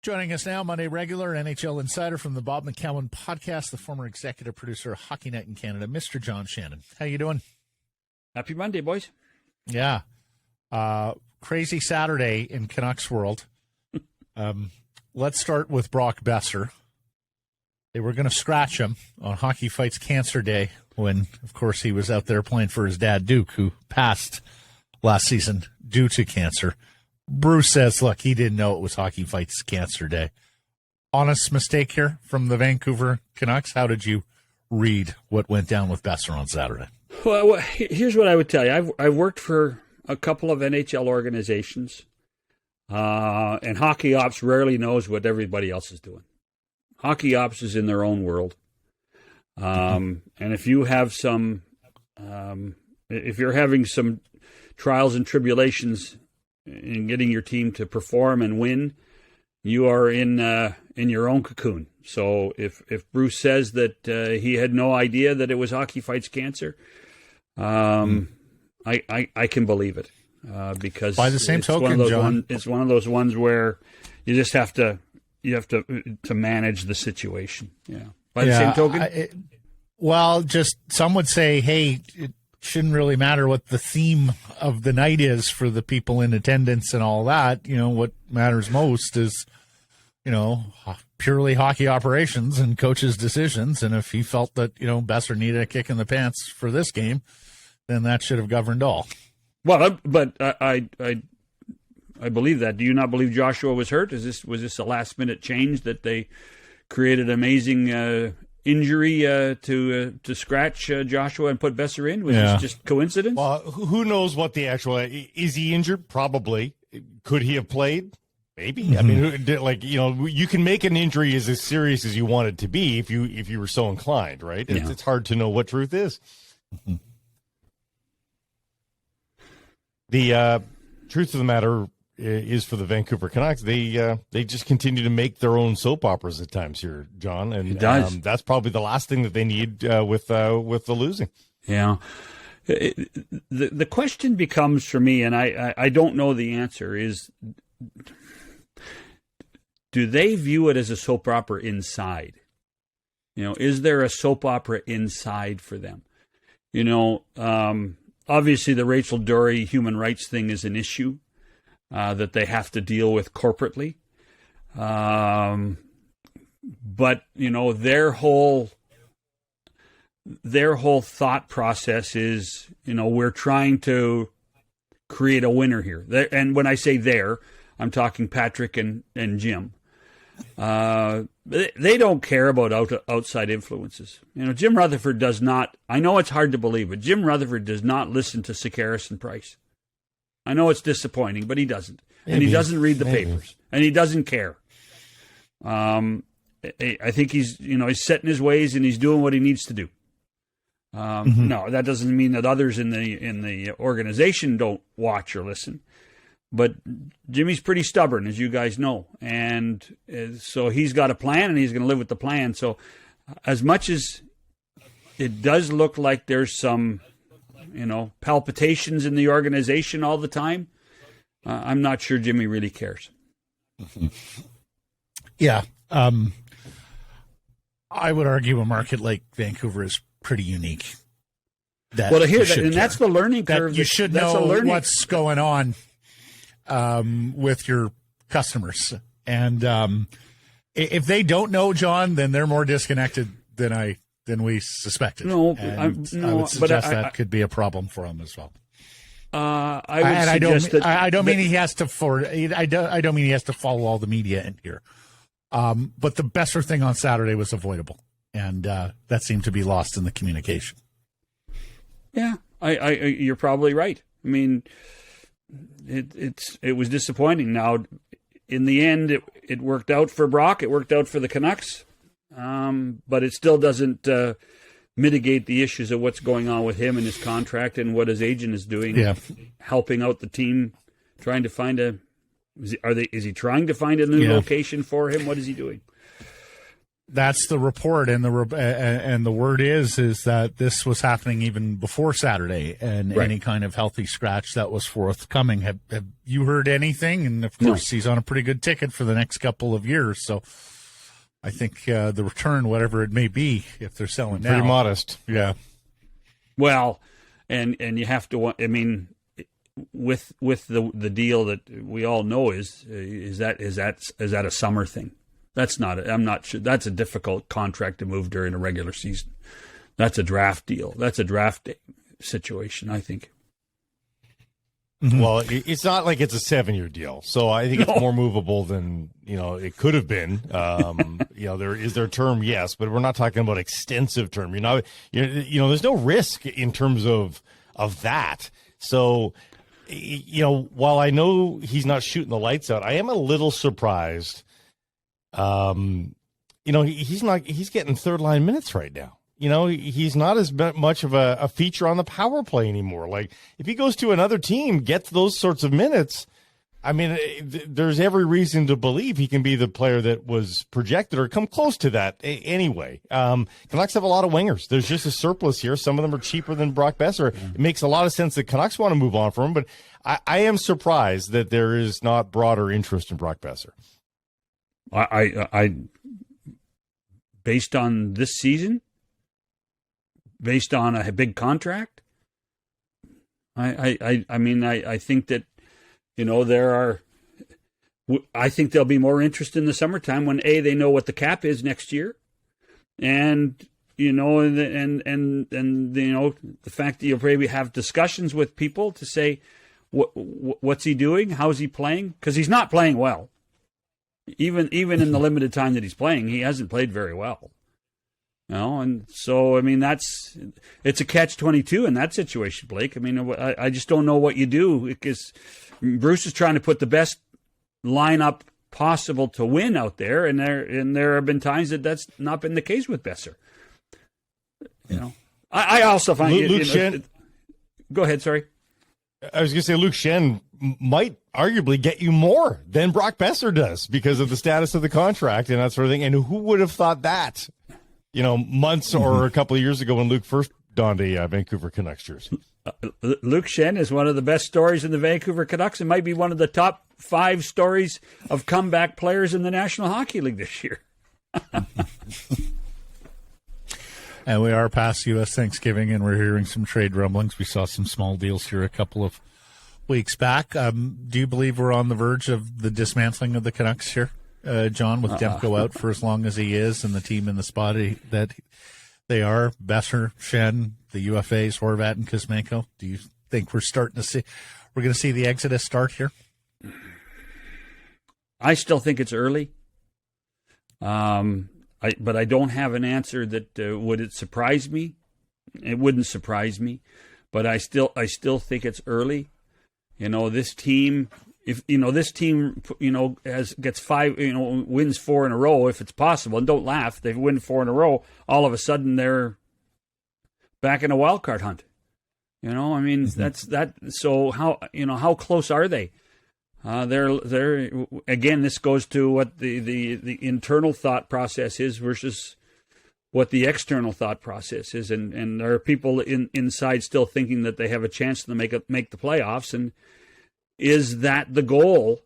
Joining us now, Monday regular NHL insider from the Bob McCowan podcast, the former executive producer of Hockey Night in Canada, Mr. John Shannon. How you doing? Happy Monday, boys. Yeah. Crazy Saturday in Canucks world. Let's start with Brock Boeser. They were going to scratch him on Hockey Fights Cancer Day when, of course, he was out there playing for his dad, Duke, who passed last season due to cancer. Bruce says, look, he didn't know it was Hockey Fights Cancer Day. Honest mistake here from the Vancouver Canucks. How did you read what went down with Boeser on Saturday? Well, here's what I would tell you. I've worked for a couple of NHL organizations, and hockey ops rarely knows what everybody else is doing. Hockey ops is in their own world. And if you have if you're having some trials and tribulations in getting your team to perform and win, you are in your own cocoon. So if Bruce says that he had no idea that it was Hockey Fights Cancer, I can believe it because by the same token, John, it's one of those ones where you just have to manage the situation. Yeah. By the same token, just some would say, hey, it shouldn't really matter what the theme of the night is for the people in attendance and all that. You know, what matters most is, purely hockey operations and coaches' decisions. And if he felt that, Boeser needed a kick in the pants for this game, then that should have governed all. Well, but I believe that. Do you not believe Joshua was hurt? Was this a last-minute change that they created amazing injury to scratch Joshua and put Boeser in? Was this just coincidence? Well, who knows what the actual is he injured? Probably. Could he have played? Maybe. Mm-hmm. I mean, you can make an injury as serious as you want it to be if you were so inclined, right? Yeah. It's hard to know what truth is. Mm-hmm. The truth of the matter is for the Vancouver Canucks, they just continue to make their own soap operas at times here, John, and that's probably the last thing that they need with the losing. Yeah, the question becomes for me, and I don't know the answer, is do they view it as a soap opera inside? Is there a soap opera inside for them? Obviously the Rachel Doerrie human rights thing is an issue that they have to deal with corporately. But, their whole thought process is, we're trying to create a winner here. And when I say I'm talking Patrick and Jim. They don't care about outside influences. Jim Rutherford does not. I know it's hard to believe, but Jim Rutherford does not listen to Sekeres and Price. I know it's disappointing, but he doesn't. And he doesn't read the papers. And he doesn't care. I think he's set in his ways and he's doing what he needs to do. No, that doesn't mean that others in the organization don't watch or listen. But Jimmy's pretty stubborn, as you guys know. And so he's got a plan and he's going to live with the plan. So as much as it does look like there's some palpitations in the organization all the time, I'm not sure Jimmy really cares. Yeah. I would argue a market like Vancouver is pretty unique. That's the learning curve. You should know what's going on with your customers. And if they don't know, John, then they're more disconnected than we suspected. No, I would suggest that could be a problem for him as well. I don't mean he has to follow all the media in here. But the Boeser thing on Saturday was avoidable, and that seemed to be lost in the communication. Yeah, you're probably right. I mean, it was disappointing. Now, in the end, it worked out for Brock. It worked out for the Canucks. But it still doesn't mitigate the issues of what's going on with him and his contract and what his agent is doing, helping out the team, trying to find is he trying to find a new location for him? What is he doing? That's the report, and the word is that this was happening even before Saturday, and Right. any kind of healthy scratch that was forthcoming. Have you heard anything? And of course, he's on a pretty good ticket for the next couple of years. So I think the return, whatever it may be, if they're selling now, Pretty modest. yeah. Well, and you have to. I mean, with the deal that we all know is that a summer thing? That's not. I'm not sure. That's a difficult contract to move during a regular season. That's a draft deal. That's a draft situation, I think. Mm-hmm. Well, it's not like it's a 7-year deal, so I think it's more movable than it could have been. There is their term, yes, but we're not talking about extensive term. There's no risk in terms of that. So, while I know he's not shooting the lights out, I am a little surprised. He's getting third line minutes right now. He's not as much of a feature on the power play anymore. Like, if he goes to another team, gets those sorts of minutes, I mean, there's every reason to believe he can be the player that was projected or come close to that anyway. Canucks have a lot of wingers. There's just a surplus here. Some of them are cheaper than Brock Boeser. It makes a lot of sense that Canucks want to move on from him, but I am surprised that there is not broader interest in Brock Boeser. I based on this season, based on a big contract, I think that, I think there'll be more interest in the summertime when they know what the cap is next year, and the fact that you'll probably have discussions with people to say what's he doing, how's he playing, because he's not playing well. Even in the limited time that he's playing, he hasn't played very well. And so, I mean, it's a catch-22 in that situation, Blake. I mean, I just don't know what you do, because Bruce is trying to put the best lineup possible to win out there, and there have been times that's not been the case with Boeser. I also find Luke Shen. Go ahead, sorry. I was going to say Luke Shen might arguably get you more than Brock Boeser does because of the status of the contract and that sort of thing. And who would have thought that, months or a couple of years ago when Luke first donned a Vancouver Canucks jersey? Luke Shen is one of the best stories in the Vancouver Canucks. It might be one of the top 5 stories of comeback players in the National Hockey League this year. And we are past U.S. Thanksgiving, and we're hearing some trade rumblings. We saw some small deals here a couple of weeks back. Do you believe we're on the verge of the dismantling of the Canucks here, John, with Demko out for as long as he is, and the team in the spot that they are, Boeser, Shen, the UFAs, Horvat, and Kuzmenko? Do you think we're going to see the exodus start here? I still think it's early. But I don't have an answer that would it surprise me. It wouldn't surprise me, but I still think it's early. This team, gets 5, wins 4 in a row if it's possible. And don't laugh, they win 4 in a row. All of a sudden they're back in a wild card hunt. That's that. So how close are they? They're again. This goes to what the internal thought process is versus what the external thought process is, and there are people inside still thinking that they have a chance to make the playoffs. And is that the goal?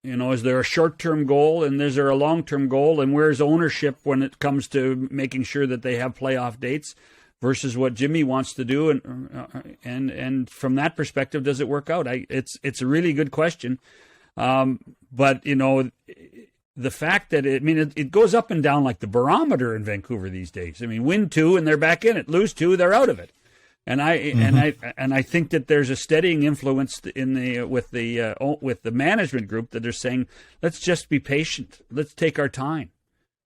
Is there a short-term goal and is there a long-term goal? And where's ownership when it comes to making sure that they have playoff dates versus what Jimmy wants to do, and from that perspective, does it work out? It's a really good question, but the fact that it goes up and down like the barometer in Vancouver these days. I mean, win 2 and they're back in it, lose 2 they're out of it, and I think that there's a steadying influence with the management group that are saying, let's just be patient, let's take our time,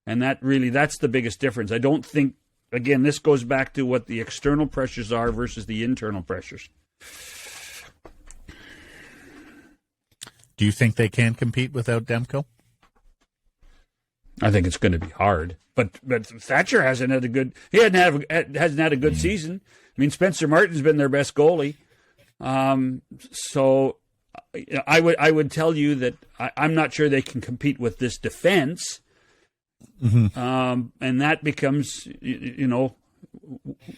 and that's the biggest difference. I don't think. Again, this goes back to what the external pressures are versus the internal pressures. Do you think they can compete without Demko? I think it's going to be hard. But Thatcher hasn't had a good season. I mean, Spencer Martin's been their best goalie. So I would tell you that I'm not sure they can compete with this defense. And that becomes,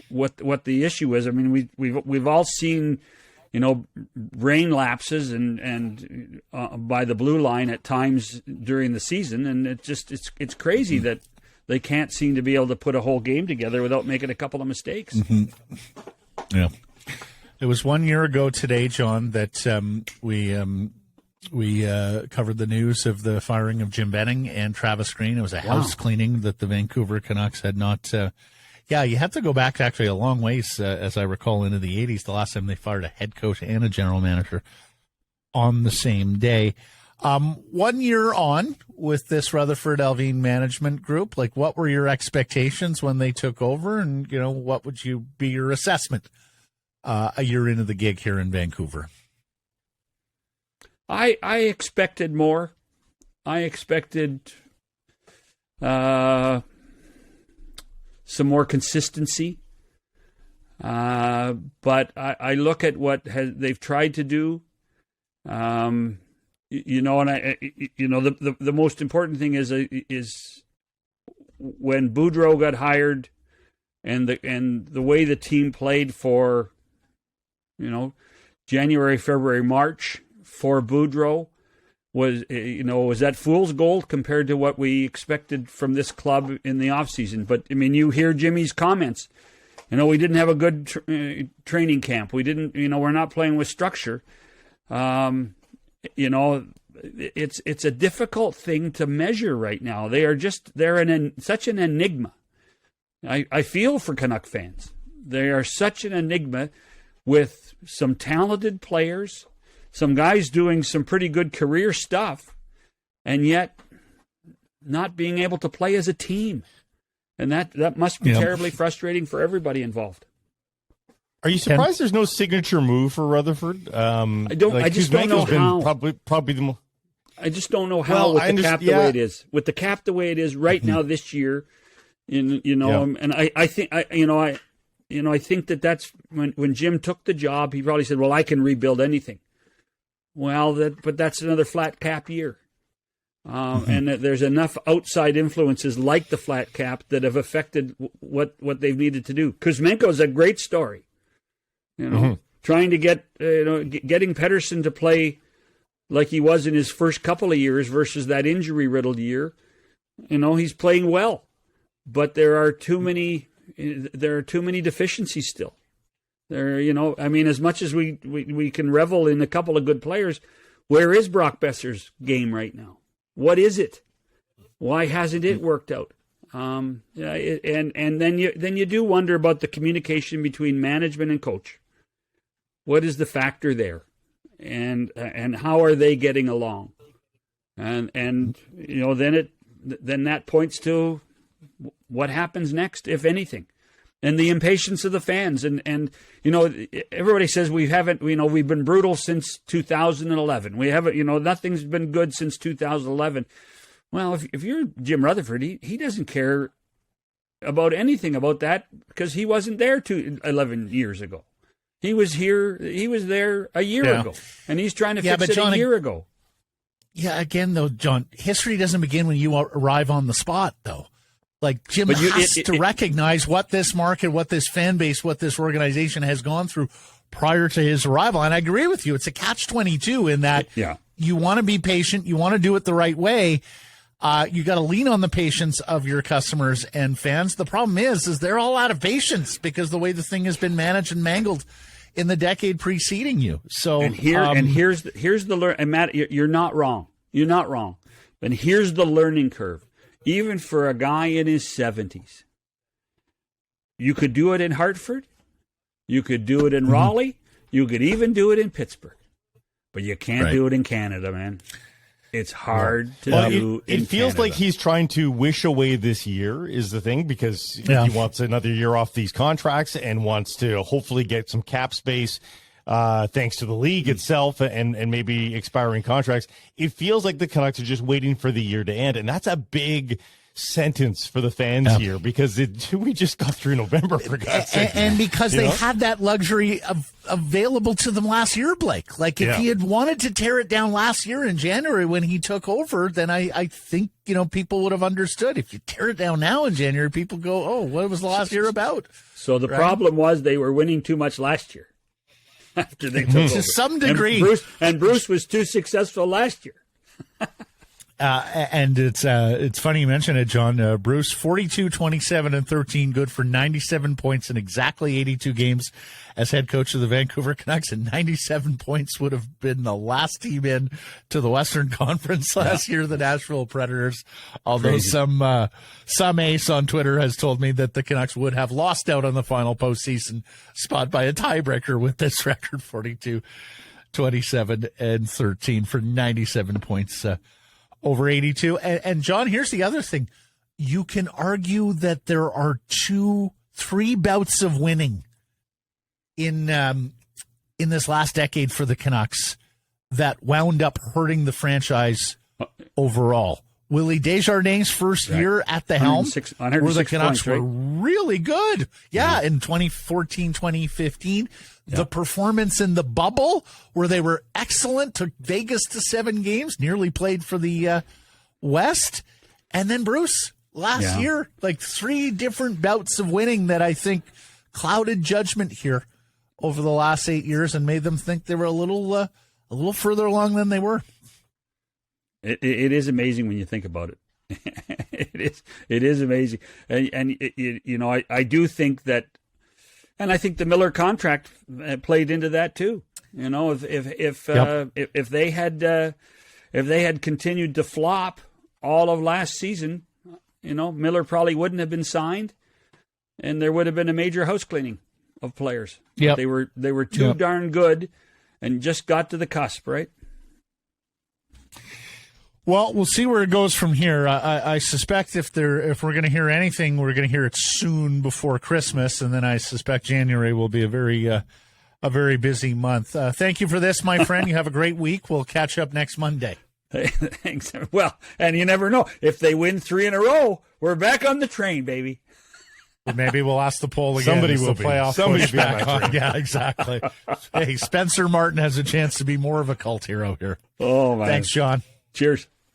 what the issue is. I mean, we've all seen, rain lapses and by the blue line at times during the season, and it's crazy that they can't seem to be able to put a whole game together without making a couple of mistakes. Yeah, it was 1 year ago today, John, that we covered the news of the firing of Jim Benning and Travis Green. It was a house cleaning that the Vancouver Canucks had not. You have to go back actually a long ways, as I recall, into the 80s, the last time they fired a head coach and a general manager on the same day. 1 year on with this Rutherford Allvin management group, like, what were your expectations when they took over? And, what would be your assessment a year into the gig here in Vancouver? I expected more. I expected some more consistency. But I look at what they've tried to do. And the most important thing is when Boudreau got hired, and the way the team played for, January, February, March for Boudreau was that fool's gold compared to what we expected from this club in the offseason. But, I mean, you hear Jimmy's comments. We didn't have a good training camp. We didn't, we're not playing with structure. It's a difficult thing to measure right now. They're such an enigma. I feel for Canuck fans. They are such an enigma with some talented players, some guys doing some pretty good career stuff, and yet not being able to play as a team. And that must be terribly frustrating for everybody involved. Are you surprised there's no signature move for Rutherford? I just don't know how. Probably the most. I just don't know how with the cap the way it is. With the cap the way it is right now this year, and I think that's when Jim took the job, he probably said, "Well, I can rebuild anything." Well, but that's another flat cap year. And there's enough outside influences like the flat cap that have affected what they've needed to do. Kuzmenko's a great story. Trying to getting Pettersson to play like he was in his first couple of years versus that injury-riddled year. He's playing well, but there are too many deficiencies still. As much as we can revel in a couple of good players, where is Brock Boeser's game right now? What is it? Why hasn't it worked out? And then you do wonder about the communication between management and coach. What is the factor there, and how are they getting along? And then that points to what happens next, if anything, and the impatience of the fans. And everybody says we've been brutal since 2011. We haven't, nothing's been good since 2011. Well, if you're Jim Rutherford, he doesn't care about anything about that because he wasn't there 11 years ago. He was there a year ago, and he's trying to fix it a year ago. Yeah, again, though, John, history doesn't begin when you arrive on the spot, though. Like, Jim has to recognize what this market, what this fan base, what this organization has gone through prior to his arrival. And I agree with you. It's a catch-22 in that you want to be patient. You want to do it the right way. You got to lean on the patience of your customers and fans. The problem is they're all out of patience because the way the thing has been managed and mangled in the decade preceding you. So, here's the and Matt, you're not wrong. You're not wrong. And here's the learning curve. Even for a guy in his 70s, you could do it in Hartford, you could do it in Raleigh, you could even do it in Pittsburgh, but you can't do it in Canada, man. It's hard to do. It feels Canada. like he's trying to wish away this year is the thing because he wants another year off these contracts and wants to hopefully get some cap space. Thanks to the league itself and maybe expiring contracts, it feels like the Canucks are just waiting for the year to end. And that's a big sentence for the fans here because we just got through November, for God's sake. And because they had that luxury available to them last year, Blake. Like, if he had wanted to tear it down last year in January when he took over, then I think, people would have understood. If you tear it down now in January, people go, oh, what was the last year about? So the problem was they were winning too much last year after they took over. To some degree. And Bruce was too successful last year. And it's funny you mention it, John. Bruce, 42, 27, and 13, good for 97 points in exactly 82 games as head coach of the Vancouver Canucks, and 97 points would have been the last team in to the Western Conference last year, the Nashville Predators. Although some ace on Twitter has told me that the Canucks would have lost out on the final postseason spot by a tiebreaker with this record, 42, 27, and 13 for 97 points. Over 82. And John, here's the other thing. You can argue that there are 3 bouts of winning in this last decade for the Canucks that wound up hurting the franchise overall. Willie Desjardins' first year at the helm, where the Canucks were really good. Yeah, in 2014, 2015. The performance in the bubble, where they were excellent, took Vegas to 7 games, nearly played for the West. And then Bruce, last year, like 3 different bouts of winning that I think clouded judgment here over the last 8 years and made them think they were a little further along than they were. It is amazing when you think about it. It is amazing, and I do think that, and I think the Miller contract played into that too. If they had continued to flop all of last season, Miller probably wouldn't have been signed, and there would have been a major house cleaning of players. Yep. They were too darn good, and just got to the cusp, right? Well, we'll see where it goes from here. I suspect if we're going to hear anything, we're going to hear it soon before Christmas, and then I suspect January will be a very busy month. Thank you for this, my friend. You have a great week. We'll catch up next Monday. Thanks. Well, and you never know. If they win 3 in a row, we're back on the train, baby. Maybe we'll ask the poll again. Somebody will be. Somebody will be back on. Yeah, exactly. Hey, Spencer Martin has a chance to be more of a cult hero here. Oh, man. Thanks, John. Cheers.